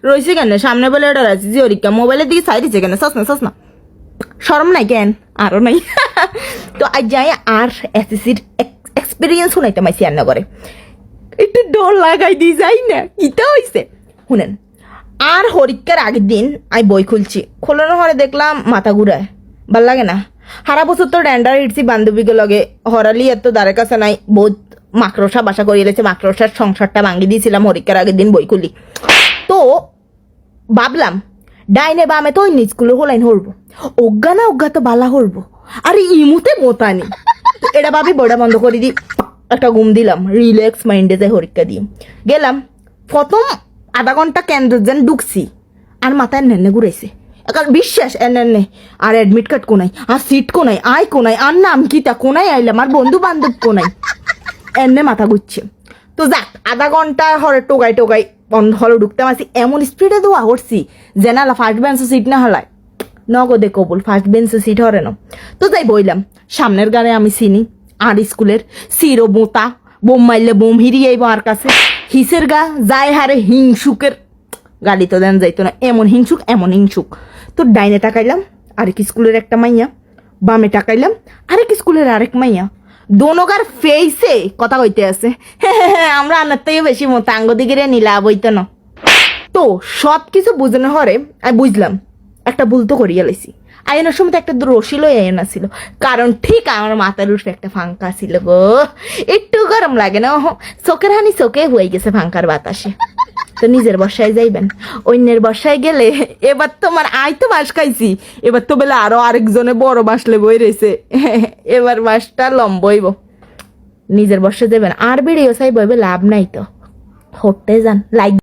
রইছে কেন সামনে বলে এটা রাখছি যে ওরিকা মোবাইলের দিকে সাইড দিচ্ছে কেন সস না শরম নাই কেন আরো নাই। তো আজ যাই আর এসএসসির এক্সপিরিয়েন্স শুনাইতে মাইছি রান্না করে একটু ডর লাগাই দিয়ে যাই না কিতা হয়েছে শুনেন। আর হরিকার আগের দিন আমি বই খুলছি খোলানোর হরে দেখলাম মাথা ঘুরায় ভাল লাগে না। সারা বছর তো ড্যান্ডার ইটছি বান্ধবীকে লগে হরালি এত দ্বারের কাছে নাই বহুত মাকড়সা বাসা করিয়ে রেছে মাকড়সার সংসারটা ভাঙিয়ে দিয়েছিলাম হরিকার আগের দিন বই খুলি। তো ভাবলাম ডাইনে বামে তো ওই স্কুলে হলাইন হরবো অজ্ঞা না অজ্ঞা তো বালা হরবো আর ইমুতে মোতানি এটা ভাবি বড়া বন্ধ করে দিই একটা ঘুম দিলাম রিল্যাক্স মাইন্ডে যাই হরিকা দিয়ে গেলাম। প্রথম আধা ঘন্টা কেন্দ্র যেন ঢুকছি আর মাথায় নেনে ঘুরাইছে এখন বিশ্বাস এনে আর অ্যাডমিট কার্ড কোনাই আর সিট কোনাই আয় কোনাই আর নাম কিতা কোনাই আইলাম আর বন্ধু বান্ধব কোনাই এনে মাথা ঘুরছে। তো যাক আধা ঘন্টা হরে টোকাই টোকাই বন্ধ হলে ঢুকতে পারছি এমন স্পিডে দোয়া করছি যে না ফার্স্ট বেঞ্চে সিট না হলায় নগদে কবুল ফার্স্ট বেঞ্চে সিট হরে না। তো যাই বইলাম সামনের গানে আমি চিনি আর স্কুলের সিরো বোতা বোম মারলে বোম হিরিয়ে আর কাছে হিসের গা যায় হারে হিংসুকের গালি তো দেন যাইতো না এমন হিংসুক। তো ডাইনে তাকাইলাম আরেক স্কুলের একটা মাইয়া বামে তাকাইলাম আরেক স্কুলের আরেক মাইয়া দোনোগার ফেসে কথা কইতে আছে আমরা আনার থেকে বেশি মতো আঙ্গ দিকে নিলা বইতো না। তো সব কিছু বুঝানো হরে আমি বুঝলাম একটা ভুল তো করিয়া লাইছি আয়নার সময় তো একটা রশি লই আয়না ছিল কারণ ঠিক আমার মাথার উঠে একটা ফাঙ্কা ছিল গো একটু গরম লাগে না চোখের হানি চোখে হয়ে গেছে ফাঙ্কার বাতাসে। তো নিজের বর্ষায় যাইবেন অন্যের বর্ষায় গেলে এবার তোমার আয় তো বাস খাইছি এবার তো বেলা আরো আরেকজনে বড় বাসলে বই রয়েছে এবার বাসটা লম্বইব নিজের বর্ষায় যাবেন আর বেড়েও চাই বইবে লাভ নাই তো হতে যান লাইক